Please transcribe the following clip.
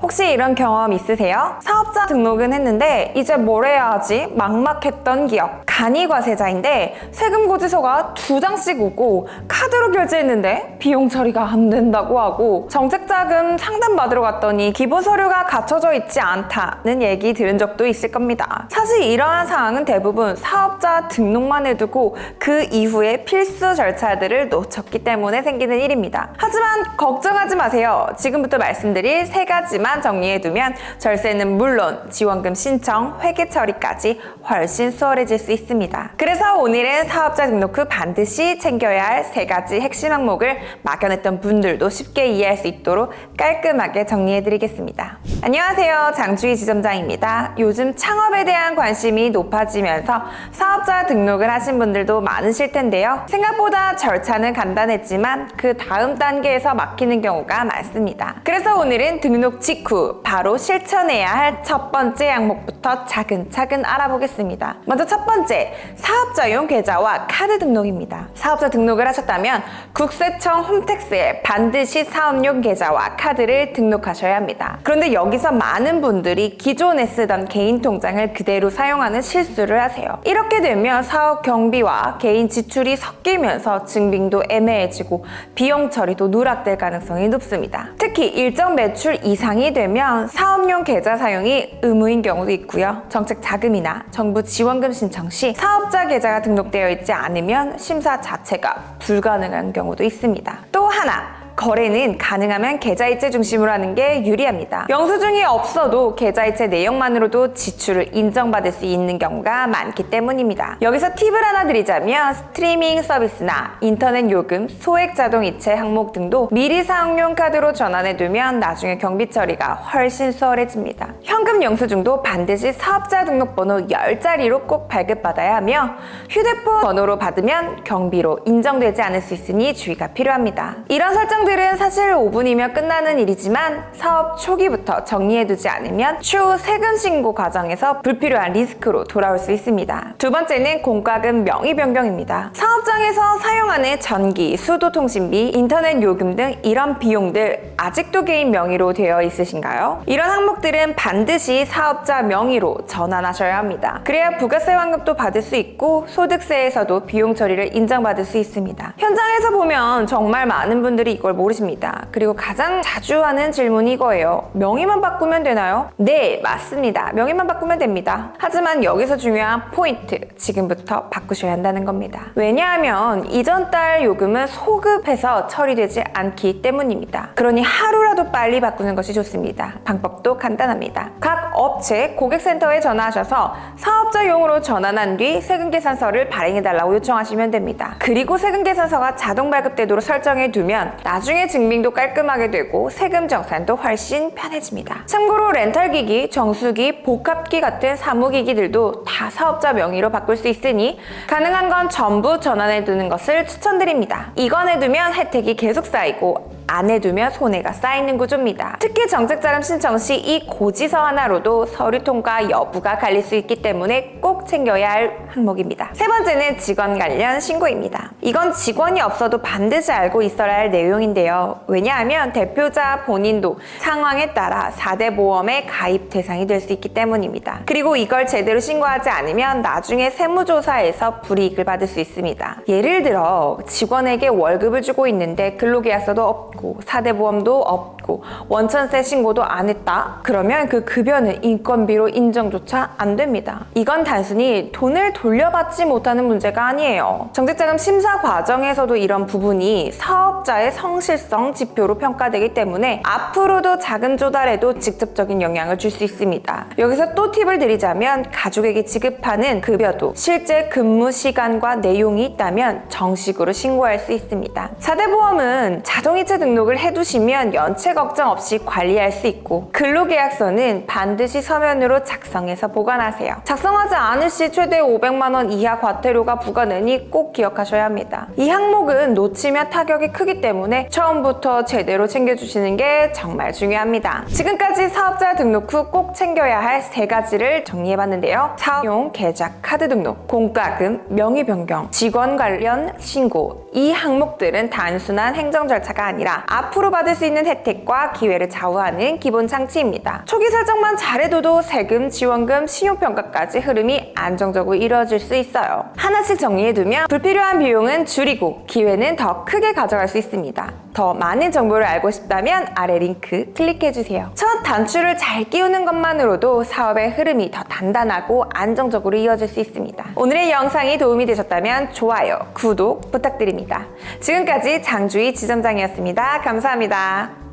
혹시 이런 경험 있으세요? 사업자 등록은 했는데 이제 뭘 해야 하지? 막막했던 기억. 간이과세자인데 세금 고지서가 2장씩 오고 카드로 결제했는데 비용 처리가 안 된다고 하고 정책자금 상담받으러 갔더니 기본 서류가 갖춰져 있지 않다는 얘기 들은 적도 있을 겁니다. 사실 이러한 상황은 대부분 사업자 등록만 해두고 그 이후에 필수 절차들을 놓쳤기 때문에 생기는 일입니다. 하지만 걱정하지 마세요. 지금부터 말씀드릴 3가지만 정리해두면 절세는 물론 지원금 신청, 회계 처리까지 훨씬 수월해질 수 있습니다. 그래서 오늘은 사업자 등록 후 반드시 챙겨야 할 3가지 핵심 항목을 막연했던 분들도 쉽게 이해할 수 있도록 깔끔하게 정리해드리겠습니다. 안녕하세요. 장주희 지점장입니다. 요즘 창업에 대한 관심이 높아지면서 사업자 등록을 하신 분들도 많으실 텐데요. 생각보다 절차는 간단했지만 그 다음 단계에서 막히는 경우가 많습니다. 그래서 오늘은 등록 직후 바로 실천해야 할 첫 번째 항목부터 차근차근 알아보겠습니다. 먼저 첫 번째, 사업자용 계좌와 카드 등록입니다. 사업자 등록을 하셨다면 국세청 홈택스에 반드시 사업용 계좌와 카드를 등록하셔야 합니다. 그런데 여기서 많은 분들이 기존에 쓰던 개인 통장을 그대로 사용하는 실수를 하세요. 이렇게 되면 사업 경비와 개인 지출이 섞이면서 증빙도 애매해지고 비용 처리도 누락될 가능성이 높습니다. 특히 일정 매출 이상이 되면 사업용 계좌 사용이 의무인 경우도 있고요. 정책 자금이나 정부 지원금 신청 시 사업자 계좌가 등록되어 있지 않으면 심사 자체가 불가능한 경우도 있습니다. 또 하나, 거래는 가능하면 계좌이체 중심으로 하는 게 유리합니다. 영수증이 없어도 계좌이체 내용만으로도 지출을 인정받을 수 있는 경우가 많기 때문입니다. 여기서 팁을 하나 드리자면 스트리밍 서비스나 인터넷 요금, 소액 자동이체 항목 등도 미리 사용용 카드로 전환해두면 나중에 경비 처리가 훨씬 수월해집니다. 현금 영수증도 반드시 사업자 등록번호 10자리로 꼭 발급받아야 하며 휴대폰 번호로 받으면 경비로 인정되지 않을 수 있으니 주의가 필요합니다. 이런 설정 들은 사실 5분이면 끝나는 일이지만 사업 초기부터 정리해두지 않으면 추후 세금 신고 과정에서 불필요한 리스크로 돌아올 수 있습니다. 두 번째는 공과금 명의 변경입니다. 사업장에서 사용하는 전기, 수도 통신비, 인터넷 요금 등 이런 비용들 아직도 개인 명의로 되어 있으신가요? 이런 항목들은 반드시 사업자 명의로 전환하셔야 합니다. 그래야 부가세 환급도 받을 수 있고 소득세에서도 비용 처리를 인정받을 수 있습니다. 현장에서 보면 정말 많은 분들이 이걸 모르십니다. 그리고 가장 자주 하는 질문이 이거예요. 명의만 바꾸면 되나요? 네, 맞습니다. 명의만 바꾸면 됩니다. 하지만 여기서 중요한 포인트, 지금부터 바꾸셔야 한다는 겁니다. 왜냐하면 이전 달 요금은 소급해서 처리되지 않기 때문입니다. 그러니 하루라도 빨리 바꾸는 것이 좋습니다. 방법도 간단합니다. 각 업체 고객센터에 전화하셔서 사업자용으로 전환한 뒤 세금계산서를 발행해달라고 요청하시면 됩니다. 그리고 세금계산서가 자동 발급되도록 설정해두면 나중에 증빙도 깔끔하게 되고 세금 정산도 훨씬 편해집니다. 참고로 렌탈기기, 정수기, 복합기 같은 사무기기들도 다 사업자 명의로 바꿀 수 있으니 가능한 건 전부 전환해두는 것을 추천드립니다. 이건 해두면 혜택이 계속 쌓이고 안 해두면 손해가 쌓이는 구조입니다. 특히 정책자금 신청 시 이 고지서 하나로도 서류 통과 여부가 갈릴 수 있기 때문에 꼭 챙겨야 할 항목입니다. 세 번째는 직원 관련 신고입니다. 이건 직원이 없어도 반드시 알고 있어야 할 내용인데요. 왜냐하면 대표자 본인도 상황에 따라 4대 보험의 가입 대상이 될 수 있기 때문입니다. 그리고 이걸 제대로 신고하지 않으면 나중에 세무조사에서 불이익을 받을 수 있습니다. 예를 들어 직원에게 월급을 주고 있는데 근로계약서도 없고 4대 보험도 없고 원천세 신고도 안 했다? 그러면 그 급여는 인건비로 인정조차 안 됩니다. 이건 단순히 돈을 돌려받지 못하는 문제가 아니에요. 정책자금 심사 과정에서도 이런 부분이 사업자의 성실성 지표로 평가되기 때문에 앞으로도 자금 조달에도 직접적인 영향을 줄 수 있습니다. 여기서 또 팁을 드리자면 가족에게 지급하는 급여도 실제 근무 시간과 내용이 있다면 정식으로 신고할 수 있습니다. 4대 보험은 자동이체 등록을 해두시면 연체 걱정 없이 관리할 수 있고 근로계약서는 반드시 서면으로 작성해서 보관하세요. 작성하지 않을 시 최대 500만 원 이하 과태료가 부과되니 꼭 기억하셔야 합니다. 이 항목은 놓치면 타격이 크기 때문에 처음부터 제대로 챙겨주시는 게 정말 중요합니다. 지금까지 사업자 등록 후 꼭 챙겨야 할 3가지를 정리해봤는데요. 사업용 계좌 카드 등록, 공과금, 명의 변경, 직원 관련 신고 이 항목들은 단순한 행정 절차가 아니라 아니라 앞으로 받을 수 있는 혜택과 기회를 좌우하는 기본 장치입니다. 초기 설정만 잘해둬도 세금, 지원금, 신용평가까지 흐름이 안정적으로 이루어질 수 있어요. 하나씩 정리해두면 불필요한 비용은 줄이고 기회는 더 크게 가져갈 수 있습니다. 더 많은 정보를 알고 싶다면 아래 링크 클릭해주세요. 첫 단추를 잘 끼우는 것만으로도 사업의 흐름이 더 단단하고 안정적으로 이어질 수 있습니다. 오늘의 영상이 도움이 되셨다면 좋아요, 구독 부탁드립니다. 지금까지 장주희 지점장이었습니다. 감사합니다.